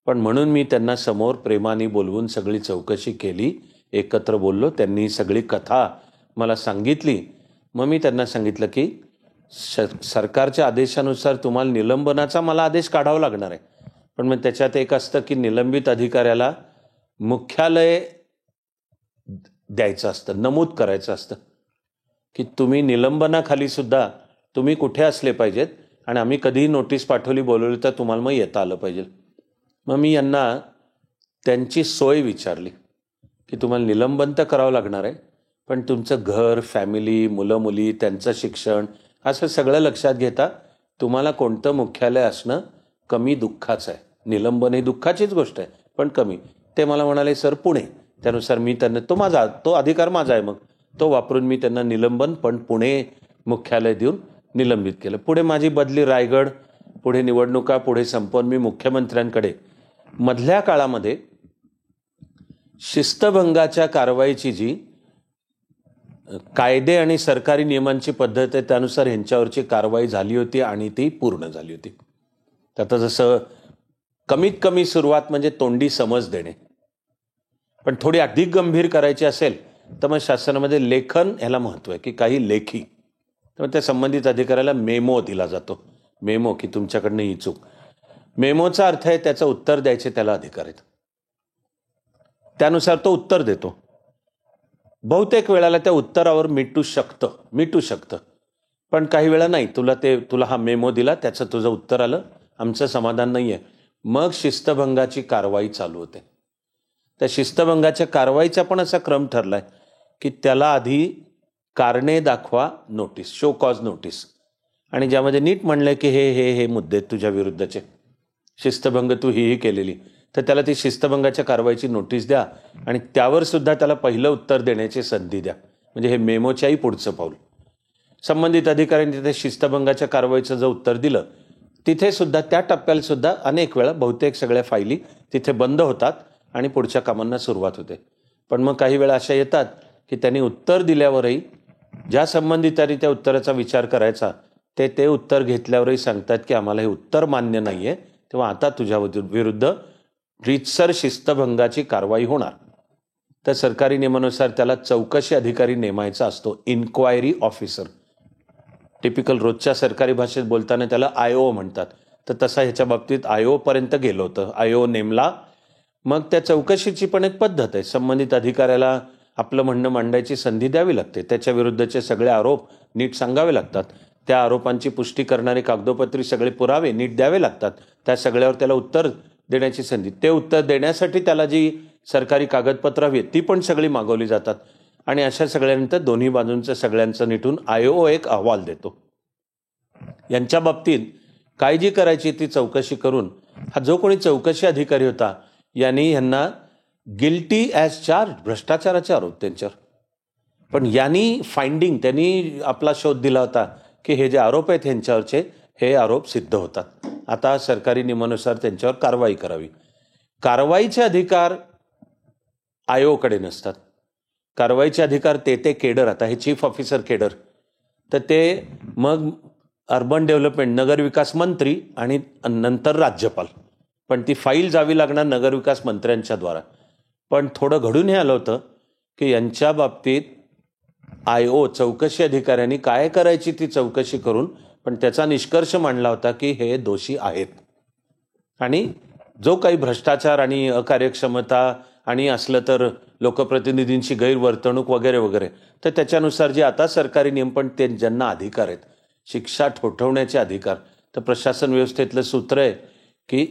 पण म्हणून मी त्यांना समोर प्रेमाने बोलवून सगळी चौकशी केली, एकत्र बोललो, त्यांनी सगळी कथा मला सांगितली. मग मी त्यांना सांगितलं की सरकारच्या आदेशानुसार तुम्हाला निलंबनाचा मला आदेश काढावा लागणार आहे, पण मग त्याच्यात एक असतं की निलंबित अधिकाऱ्याला मुख्यालय द्यायचं असतं, नमूद करायचं असतं की तुम्ही निलंबनाखाली सुद्धा तुम्ही कुठे असले पाहिजेत आणि आम्ही कधीही नोटीस पाठवली बोलवली तर तुम्हाला मग येता आलं पाहिजे. मग मी यांना त्यांची सोय विचारली की तुम्हाला निलंबन तर करावं लागणार आहे, पण तुमचं घर, फॅमिली, मुलं मुली, त्यांचं शिक्षण असं सगळं लक्षात घेता तुम्हाला कोणतं मुख्यालय असणं कमी दुःखाचं आहे. निलंबन ही दुःखाचीच गोष्ट आहे, पण कमी. ते मला म्हणाले सर पुणे. त्यानुसार मी त्यांना तो अधिकार माझा आहे, मग तो वापरून मी त्यांना निलंबन पण पुणे मुख्यालय देऊन निलंबित केलं. पुढे माझी बदली रायगड, पुढे निवडणुका, पुढे संपवून मी मुख्यमंत्र्यांकडे. मधल्या काळामध्ये शिस्तभंगाच्या कारवाईची जी कायदे आणि सरकारी नियमांची पद्धत आहे त्यानुसार ह्यांच्यावरची कारवाई झाली होती आणि ती पूर्ण झाली होती. आता जसं कमीत कमी सुरुवात म्हणजे तोंडी समज देणे, पण थोडी अधिक गंभीर करायची असेल तर मग शासनामध्ये लेखन ह्याला महत्व आहे की काही लेखी, तर त्या संबंधित अधिकाऱ्याला मेमो दिला जातो. मेमो की तुमच्याकडनं ही चूक. मेमोचा अर्थ आहे त्याचं उत्तर द्यायचे त्याला अधिकार आहेत, त्यानुसार तो उत्तर देतो. बहुतेक वेळाला त्या उत्तरावर मिटू शकतं, पण काही वेळा नाही. तुला हा मेमो दिला, त्याचं तुझं उत्तर आलं, आमचं समाधान नाहीये, मग शिस्तभंगाची कारवाई चालू होते. त्या शिस्तभंगाच्या कारवाईचा पण असा क्रम ठरलाय की त्याला आधी कारणे दाखवा नोटीस, शो कॉज नोटीस, आणि ज्यामध्ये नीट म्हणलंय की हे मुद्दे तुझ्या विरुद्धचे, शिस्तभंग तू ही केलेली, तर त्याला ती शिस्तभंगाच्या कारवाईची नोटीस द्या आणि त्यावर सुद्धा त्याला पहिलं उत्तर देण्याची संधी द्या. म्हणजे हे मेमोच्याही पुढचं पाऊल. संबंधित अधिकाऱ्यांनी तिथे शिस्तभंगाच्या कारवाईचं जर उत्तर दिलं, तिथे सुद्धा त्या टप्प्याला सुद्धा अनेक वेळा बहुतेक सगळ्या फायली तिथे बंद होतात आणि पुढच्या कामांना सुरुवात होते. पण मग काही वेळा अशा येतात की त्यांनी उत्तर दिल्यावरही ज्या संबंधितांनी त्या उत्तराचा विचार करायचा ते उत्तर घेतल्यावरही सांगतात की आम्हाला हे उत्तर मान्य नाहीये, तेव्हा आता तुझ्या विरुद्ध रीतसर शिस्तभंगाची कारवाई होणार. तर सरकारी नियमानुसार त्याला चौकशी अधिकारी नेमायचा असतो, इन्क्वायरी ऑफिसर. टिपिकल रोजच्या सरकारी भाषेत बोलताना त्याला IO म्हणतात. तर तसा ह्याच्या बाबतीत IO पर्यंत गेलं होतं. IO नेमला. मग त्या चौकशीची पण एक पद्धत आहे. संबंधित अधिकाऱ्याला आपलं म्हणणं मांडायची संधी द्यावी लागते, त्याच्या विरुद्धचे सगळे आरोप नीट सांगावे लागतात, त्या आरोपांची पुष्टी करणारे कागदोपत्री सगळे पुरावे नीट द्यावे लागतात, त्या सगळ्यावर त्याला उत्तर देण्याची संधी. ते उत्तर देण्यासाठी त्याला जी सरकारी कागदपत्र हवी ती पण सगळी मागवली जातात. आणि अशा सगळ्यानंतर दोन्ही बाजूंचं सगळ्यांचं नीटून IO एक अहवाल देतो. यांच्या बाबतीत काय जी करायची ती चौकशी करून हा जो कोणी चौकशी अधिकारी होता यांनी ह्यांना गिल्टी ॲज चार्ज, भ्रष्टाचाराचे आरोप त्यांच्यावर. पण त्यांनी आपला शोध दिला होता की हे जे आरोप आहेत ह्यांच्यावरचे हे आरोप सिद्ध होतात. आता सरकारी नियमानुसार त्यांच्यावर कारवाई करावी. कारवाईचे अधिकार IO-कडे नसतात. कारवाईचे अधिकार ते केडर, आता हे चीफ ऑफिसर केडर, तर ते मग अर्बन डेव्हलपमेंट, नगरविकास मंत्री आणि नंतर राज्यपाल. पण ती फाईल जावी लागणार नगरविकास मंत्र्यांच्या द्वारा. पण थोडं घडून हे आलं होतं की यांच्या बाबतीत IO चौकशी अधिकाऱ्यांनी काय करायची ती चौकशी करून पण त्याचा निष्कर्ष मांडला होता की हे दोषी आहेत आणि जो काही भ्रष्टाचार आणि अकार्यक्षमता आणि असलं तर लोकप्रतिनिधींची गैरवर्तणूक वगैरे वगैरे तर त्याच्यानुसार जे आता सरकारी नियम पण ते ज्यांना अधिकार आहेत शिक्षा ठोठवण्याचे अधिकार तर प्रशासन व्यवस्थेतलं सूत्र आहे की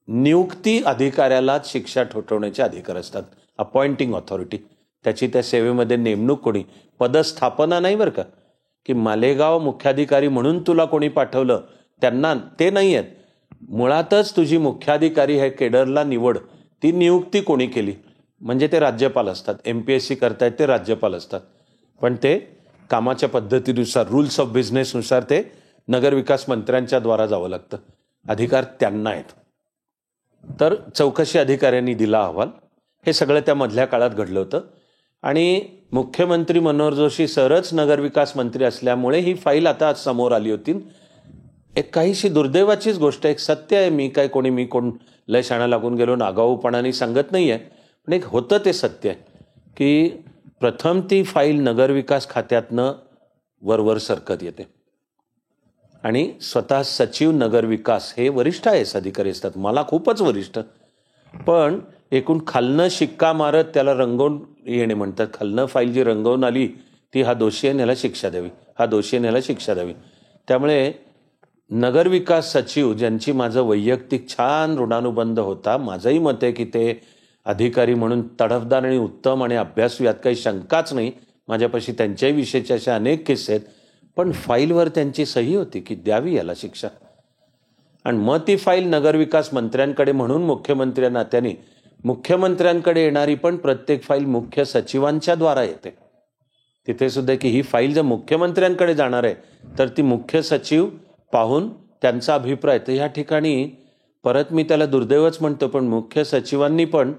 नियुक्ती अधिकाऱ्यालाच शिक्षा ठोठवण्याचे अधिकार असतात. अपॉइंटिंग ऑथॉरिटी त्याची त्या सेवेमध्ये नेमणूक कोणी पदस्थापना नाही बरं का की मालेगाव मुख्याधिकारी म्हणून तुला कोणी पाठवलं त्यांना ते नाही आहेत. मुळातच तुझी मुख्याधिकारी हे केडरला निवड ती नियुक्ती कोणी केली म्हणजे ते राज्यपाल असतात. MPSC करतायत ते राज्यपाल असतात पण ते कामाच्या पद्धतीनुसार रूल्स ऑफ बिझनेसनुसार ते नगरविकास मंत्र्यांच्या द्वारा जावं लागतं. अधिकार त्यांना आहेत. तर चौकशी अधिकाऱ्यांनी दिला अहवाल. हे सगळं त्या मधल्या काळात घडलं होतं आणि मुख्यमंत्री मनोहर जोशी सरच नगरविकास मंत्री असल्यामुळे ही फाईल आता समोर आली होती. एक काहीशी दुर्दैवाचीच गोष्ट एक सत्य आहे. मी कोण लय शाणा लागून गेलो नागाऊपणाने सांगत नाहीये पण एक होतं ते सत्य आहे की प्रथम ती फाईल नगरविकास खात्यातनं वरवर सरकत येते आणि स्वतः सचिव नगरविकास हे वरिष्ठ IAS अधिकारी असतात. मला खूपच वरिष्ठ पण एकूण खालनं शिक्का मारत त्याला रंगवून येणे म्हणतात. खालनं फाईल जी रंगवून आली ती हा दोषी आहे याला शिक्षा द्यावी हा दोषी आहे याला शिक्षा द्यावी. त्यामुळे नगरविकास सचिव ज्यांची माझं वैयक्तिक छान ऋणानुबंध होता माझंही मत आहे की ते अधिकारी म्हणून तडफदार आणि उत्तम आणि अभ्यासू यात काही शंकाच नाही. माझ्यापाशी त्यांच्याही विषयीचे असे अनेक किस्से आहेत पण फाईलवर त्यांची सही होती की द्यावी याला शिक्षा आणि मग ती फाईल नगरविकास मंत्र्यांकडे म्हणून मुख्यमंत्री नात्याने मुख्यमंत्र्यांकडे येणारी पण प्रत्येक फाईल मुख्य सचिवांच्या द्वारा येते. तिथे सुद्धा की ही फाईल जर मुख्यमंत्र्यांकडे जाणार आहे तर ती मुख्य सचिव पाहून त्यांचा अभिप्राय. तर ह्या ठिकाणी परत मी त्याला दुर्दैवच म्हणतो पण मुख्य सचिवांनी पण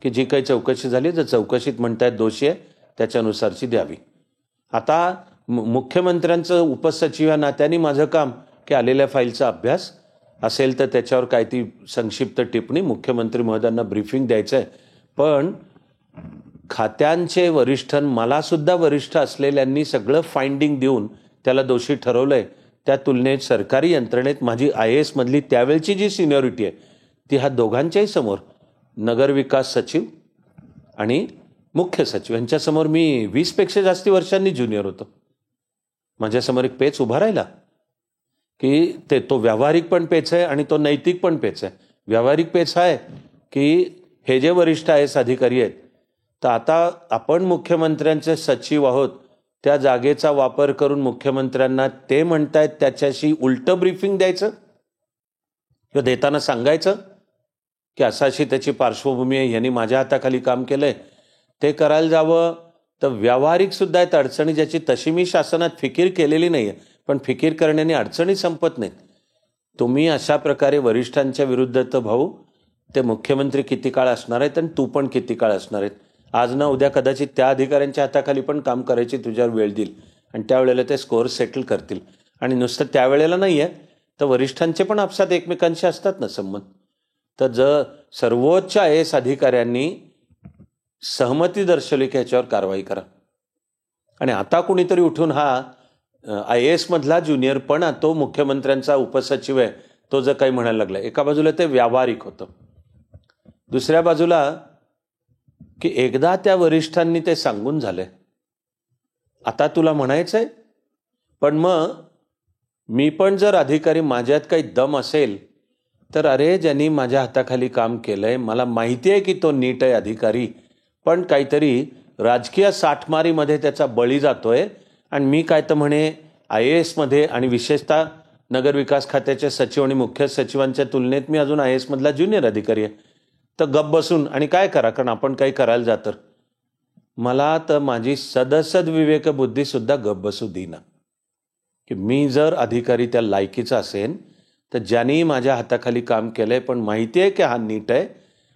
की जी काही चौकशी झाली जर चौकशीत म्हणतायत दोषी आहे त्याच्यानुसारची द्यावी. आता मुख्यमंत्र्यांचं उपसचिव या नात्याने माझं काम की आलेल्या फाईलचा अभ्यास असेल तर त्याच्यावर काय ती संक्षिप्त टिप्पणी मुख्यमंत्री महोदयांना ब्रीफिंग द्यायचं आहे. पण खात्यांचे वरिष्ठ मला सुद्धा वरिष्ठ असलेल्यांनी सगळं फाइंडिंग देऊन त्याला दोषी ठरवलंय. त्या तुलनेत सरकारी यंत्रणेत माझी IAS मधली त्यावेळची जी सिनियरिटी आहे ती हा दोघांच्याही समोर नगरविकास सचिव आणि मुख्य सचिव यांच्यासमोर मी 20 पेक्षा जास्ती वर्षांनी ज्युनियर होतो. माझ्यासमोर एक पेच उभा राहिला की तो व्यावहारिक पण पेच आहे आणि तो नैतिक पण पेच आहे. व्यावहारिक पेच आहे की हे जे वरिष्ठ IAS अधिकारी आहेत तर आता आपण मुख्यमंत्र्यांचे सचिव आहोत त्या जागेचा वापर करून मुख्यमंत्र्यांना ते म्हणतायत त्याच्याशी उलटं ब्रीफिंग द्यायचं किंवा देताना सांगायचं की अशी त्याची पार्श्वभूमी आहे यांनी माझ्या हाताखाली काम केलंय ते करायला जावं. तर व्यावहारिक सुद्धा आहेत अडचणी ज्याची तशी मी शासनात फिकीर केलेली नाहीये पण फिकीर करण्याने अडचणी संपत नाहीत. तुम्ही अशा प्रकारे वरिष्ठांच्या विरुद्ध तर भाऊ ते मुख्यमंत्री किती काळ असणार आहेत आणि तू पण किती काळ असणार आहेत. आज ना उद्या कदाचित त्या अधिकाऱ्यांच्या हाताखाली पण काम करायची तुझ्यावर वेळ देईल आणि त्यावेळेला ते स्कोअर सेटल करतील. आणि नुसतं त्यावेळेला नाही आहे तर वरिष्ठांचे पण आपसात एकमेकांशी असतात ना संबंध. तर जर सर्वोच्च IAS अधिकाऱ्यांनी सहमती दर्शवली की ह्याच्यावर कारवाई करा. आणि आता कुणीतरी उठून हा IAS मधला ज्युनियर पण तो मुख्यमंत्र्यांचा उपसचिव आहे तो जर काही म्हणायला लागला. एका बाजूला ते व्यावहारिक होतं दुसऱ्या बाजूला की एकदा त्या वरिष्ठांनी ते सांगून झालंय आता तुला म्हणायचंय. पण मग मी पण जर अधिकारी माझ्यात काही दम असेल तर अरे ज्यांनी माझ्या हाताखाली काम केलंय मला माहिती आहे की तो नीट आहे अधिकारी पण काहीतरी राजकीय साठमारीमध्ये त्याचा बळी जातोय आणि मी काय तर म्हणे IAS मध्ये आणि विशेषतः नगरविकास खात्याच्या सचिव आणि मुख्य सचिवांच्या तुलनेत मी अजून IAS मधला ज्युनियर अधिकारी आहे. तर गप बसून आणि काय करा कारण आपण काही करायला जात मला तर माझी सदसद विवेक बुद्धी सुद्धा गप बसू देईना की मी जर अधिकारी त्या लायकीचा असेल तर ज्यांनी माझ्या हाताखाली काम केलंय पण माहिती आहे की हा नीट आहे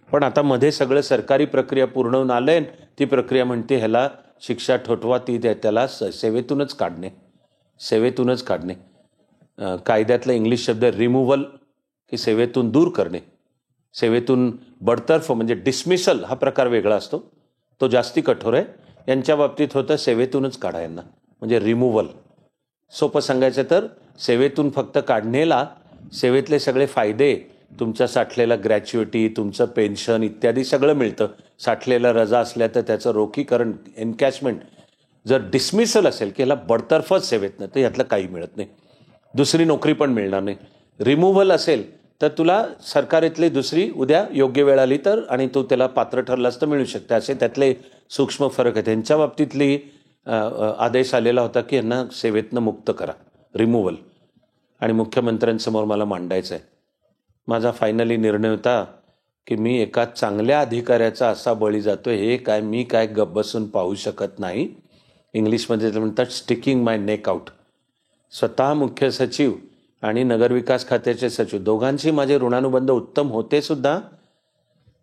पण आता मध्ये सगळं सरकारी प्रक्रिया पूर्ण होऊन आलंय ती प्रक्रिया म्हणते ह्याला शिक्षा ठोठवा ती त्याला सेवेतूनच काढणे. कायद्यातला इंग्लिश शब्द रिमूव्हल की सेवेतून दूर करणे सेवेतून बडतर्फ म्हणजे डिसमिसल हा प्रकार वेगळा असतो, तो जास्ती कठोर आहे. यांच्या बाबतीत होतं सेवेतूनच काढा यांना, म्हणजे रिमूव्हल. सोपं सांगायचं तर सेवेतून फक्त काढणेला सेवेतले सगळे फायदे, तुमच्या साठलेला ग्रॅच्युइटी, तुमचं पेन्शन इत्यादी सगळं मिळतं. साठलेल्या रजा असल्या तर त्याचं रोखीकरण, एनकॅशमेंट. जर डिसमिसल असेल की ह्याला बडतर्फच सेवेतनं, तर यातलं काही मिळत नाही, दुसरी नोकरी पण मिळणार नाही. रिमूव्हल असेल तर तुला सरकारीतली दुसरी उद्या योग्य वेळ आली तर, आणि तू त्याला पात्र ठरलास तर मिळू शकते. असे त्यातले सूक्ष्म फरक आहेत. त्यांच्या बाबतीतली आदेश आलेला होता की यांना सेवेतनं मुक्त करा, रिमूव्हल, आणि मुख्यमंत्र्यांसमोर मला मांडायचं आहे. माझा फायनली निर्णय होता की मी एका चांगल्या अधिकाऱ्याचा असा बळी जातो, हे काय मी काय गप्प बसून पाहू शकत नाही. इंग्लिशमध्ये म्हणतात स्टिकिंग माय नेक आउट. स्वतः मुख्य सचिव आणि नगरविकास खात्याचे सचिव दोघांशी माझे ऋणानुबंध उत्तम होते सुद्धा.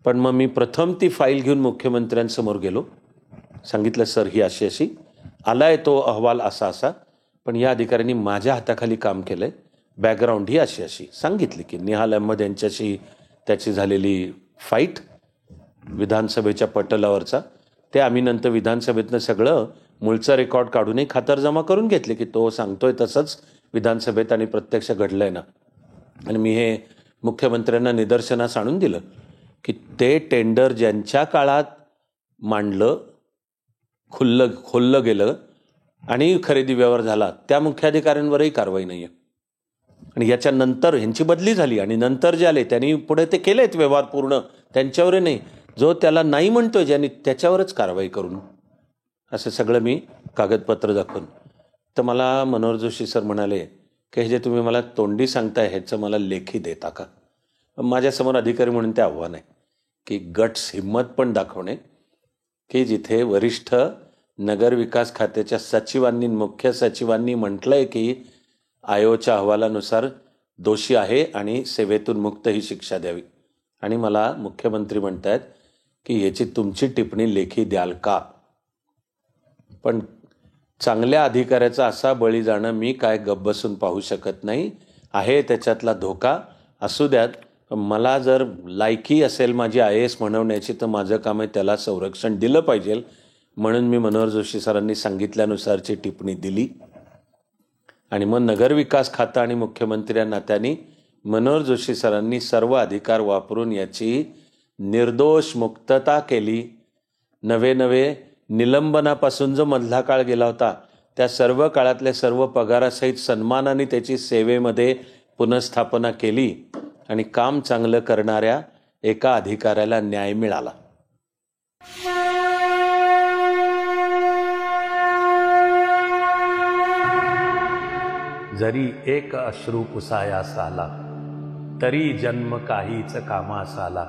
पण मग मी प्रथम ती फाईल घेऊन मुख्यमंत्र्यांसमोर गेलो, सांगितलं सर ही अशी अशी आलाय तो अहवाल असा असा, पण या अधिकाऱ्यांनी माझ्या हाताखाली काम केलंय, बॅकग्राऊंड ही अशी अशी सांगितली. की निहाल अहमद यांच्याशी त्याची झालेली फाईट विधानसभेच्या पटलावरचा, ते आम्ही नंतर विधानसभेतनं सगळं मूळचा रेकॉर्ड काढूनही खातरजमा करून घेतले की तो सांगतोय तसंच विधानसभेत आणि प्रत्यक्ष घडलंय ना. आणि मी हे मुख्यमंत्र्यांना निदर्शनास आणून दिलं की ते टेंडर ज्यांच्या काळात मांडलं, खोललं गेलं आणि खरेदी व्यवहार झाला, त्या मुख्याधिकाऱ्यांवरही कारवाई नाही आहे. आणि याच्यानंतर ह्यांची बदली झाली आणि नंतर जे आले त्यांनी पुढे ते केलेत व्यवहार पूर्ण, त्यांच्यावर नाही, जो त्याला नाही म्हणतोय ज्यांनी त्याच्यावरच कारवाई करून. असं सगळं मी कागदपत्र दाखवून. तर मला मनोहर जोशी सर म्हणाले की हे जे तुम्ही मला तोंडी सांगताय ह्याचं मला लेखी देता का. माझ्यासमोर अधिकारी म्हणून ते आव्हान आहे की गट्स, हिम्मत पण दाखवणे की जिथे वरिष्ठ नगरविकास खात्याच्या सचिवांनी, मुख्य सचिवांनी म्हटलंय की आयोच्या अहवालानुसार दोषी आहे आणि सेवेतून मुक्त ही शिक्षा द्यावी, आणि मला मुख्यमंत्री म्हणतायत की याची तुमची टिप्पणी लेखी द्याल का. पण चांगल्या अधिकाऱ्याचा असा बळी जाणं मी काय गप्प बसून पाहू शकत नाही. आहे त्याच्यातला धोका असू द्यात, मला जर लायकी असेल माझी IAS म्हणवण्याची तर माझं काम आहे त्याला संरक्षण दिलं पाहिजे. म्हणून मी मनोहर जोशी सरांनी सांगितल्यानुसारची टिप्पणी दिली. आणि मग नगरविकास खातं आणि मुख्यमंत्री या नात्याने मनोहर जोशी सरांनी सर्व अधिकार वापरून याची निर्दोष मुक्तता केली. नवे निलंबनापासून जो मधला काळ गेला होता त्या सर्व काळातल्या सर्व पगारासहित सन्मानाने त्याची सेवेमध्ये पुनर्स्थापना केली आणि काम चांगलं करणाऱ्या एका अधिकाऱ्याला न्याय मिळाला. जरी एक अश्रू पुसायास आला, तरी जन्म काहीच कामास आला.